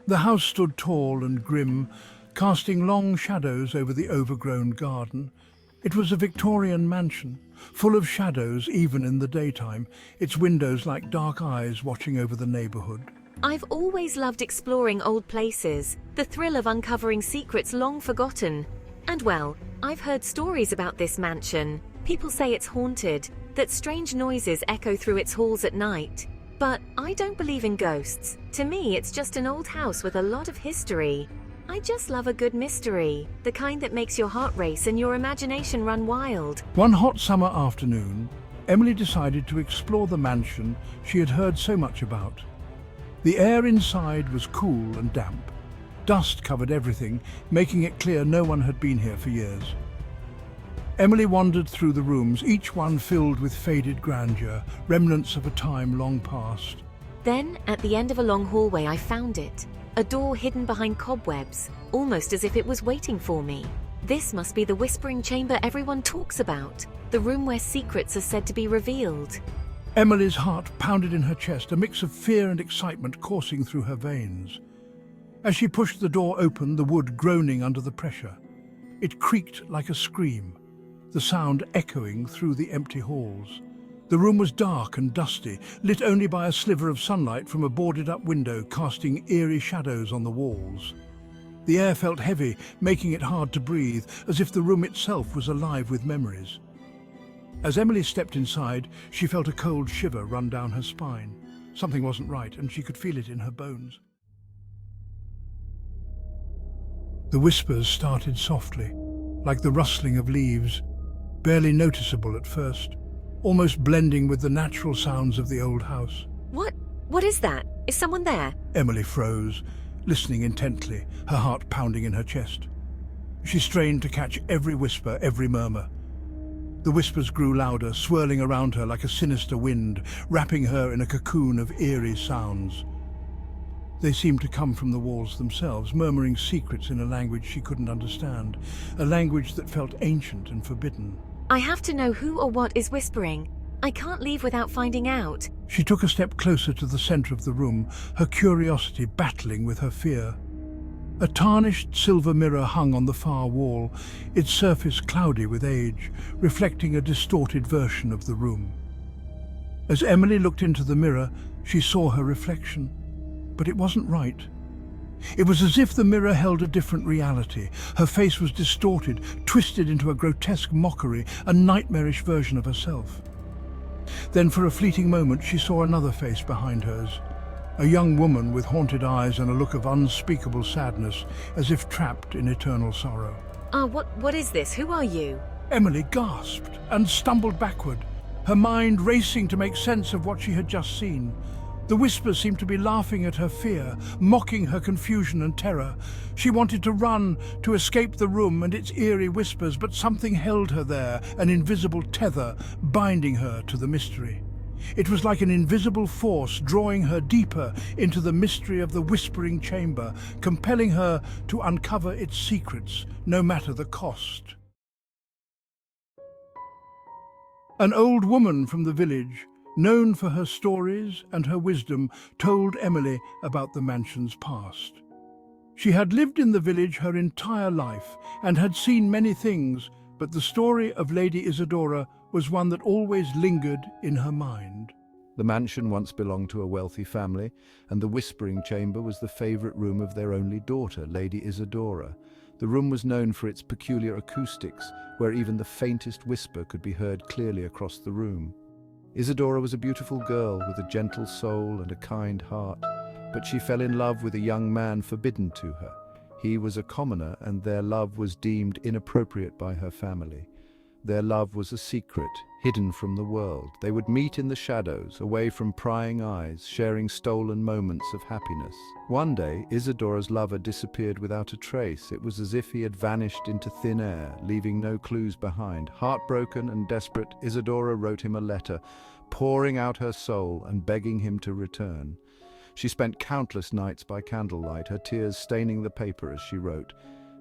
The house stood tall and grim, casting long shadows over the overgrown garden. It was a Victorian mansion, full of shadows even in the daytime, its windows like dark eyes watching over the neighbourhood. I've always loved exploring old places, the thrill of uncovering secrets long forgotten. And well, I've heard stories about this mansion. People say it's haunted, that strange noises echo through its halls at night. But I don't believe in ghosts. To me, it's just an old house with a lot of history. I just love a good mystery, the kind that makes your heart race and your imagination run wild. One hot summer afternoon, Emily decided to explore the mansion she had heard so much about. The air inside was cool and damp. Dust covered everything, making it clear no one had been here for years. Emily wandered through the rooms, each one filled with faded grandeur, remnants of a time long past. Then, at the end of a long hallway, I found it. A door hidden behind cobwebs, almost as if it was waiting for me. This must be the whispering chamber everyone talks about, the room where secrets are said to be revealed. Emily's heart pounded in her chest, a mix of fear and excitement coursing through her veins. As she pushed the door open, the wood groaning under the pressure. It creaked like a scream, the sound echoing through the empty halls. The room was dark and dusty, lit only by a sliver of sunlight from a boarded-up window casting eerie shadows on the walls. The air felt heavy, making it hard to breathe, as if the room itself was alive with memories. As Emily stepped inside, she felt a cold shiver run down her spine. Something wasn't right, and she could feel it in her bones. The whispers started softly, like the rustling of leaves, barely noticeable at first, almost blending with the natural sounds of the old house. What is that? Is someone there? Emily froze, listening intently, her heart pounding in her chest. She strained to catch every whisper, every murmur. The whispers grew louder, swirling around her like a sinister wind, wrapping her in a cocoon of eerie sounds. They seemed to come from the walls themselves, murmuring secrets in a language she couldn't understand, a language that felt ancient and forbidden. I have to know who or what is whispering. I can't leave without finding out. She took a step closer to the center of the room, her curiosity battling with her fear. A tarnished silver mirror hung on the far wall, its surface cloudy with age, reflecting a distorted version of the room. As Emily looked into the mirror, she saw her reflection, but it wasn't right. It was as if the mirror held a different reality. Her face was distorted, twisted into a grotesque mockery, a nightmarish version of herself. Then for a fleeting moment she saw another face behind hers, a young woman with haunted eyes and a look of unspeakable sadness, as if trapped in eternal sorrow. What is this? Who are you? Emily gasped and stumbled backward, her mind racing to make sense of what she had just seen. The whispers seemed to be laughing at her fear, mocking her confusion and terror. She wanted to run, to escape the room and its eerie whispers, but something held her there, an invisible tether binding her to the mystery. It was like an invisible force drawing her deeper into the mystery of the whispering chamber, compelling her to uncover its secrets, no matter the cost. An old woman from the village, known for her stories and her wisdom, told Emily about the mansion's past. She had lived in the village her entire life and had seen many things, but the story of Lady Isadora was one that always lingered in her mind. The mansion once belonged to a wealthy family, and the Whispering Chamber was the favourite room of their only daughter, Lady Isadora. The room was known for its peculiar acoustics, where even the faintest whisper could be heard clearly across the room. Isadora was a beautiful girl with a gentle soul and a kind heart, but she fell in love with a young man forbidden to her. He was a commoner, and their love was deemed inappropriate by her family. Their love was a secret, hidden from the world. They would meet in the shadows, away from prying eyes, sharing stolen moments of happiness. One day, Isadora's lover disappeared without a trace. It was as if he had vanished into thin air, leaving no clues behind. Heartbroken and desperate, Isadora wrote him a letter, pouring out her soul and begging him to return. She spent countless nights by candlelight, her tears staining the paper as she wrote.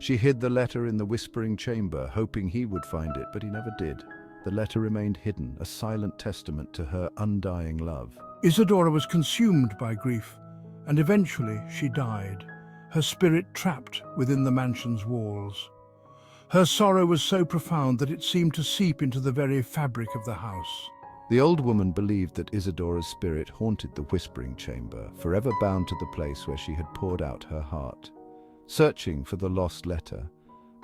She hid the letter in the Whispering Chamber, hoping he would find it, but he never did. The letter remained hidden, a silent testament to her undying love. Isadora was consumed by grief, and eventually she died, her spirit trapped within the mansion's walls. Her sorrow was so profound that it seemed to seep into the very fabric of the house. The old woman believed that Isadora's spirit haunted the Whispering Chamber, forever bound to the place where she had poured out her heart, searching for the lost letter,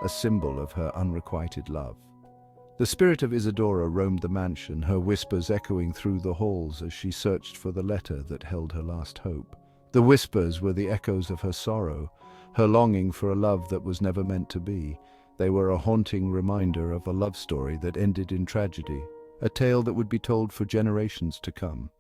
a symbol of her unrequited love. The spirit of Isadora roamed the mansion, her whispers echoing through the halls as she searched for the letter that held her last hope. The whispers were the echoes of her sorrow, her longing for a love that was never meant to be. They were a haunting reminder of a love story that ended in tragedy, a tale that would be told for generations to come.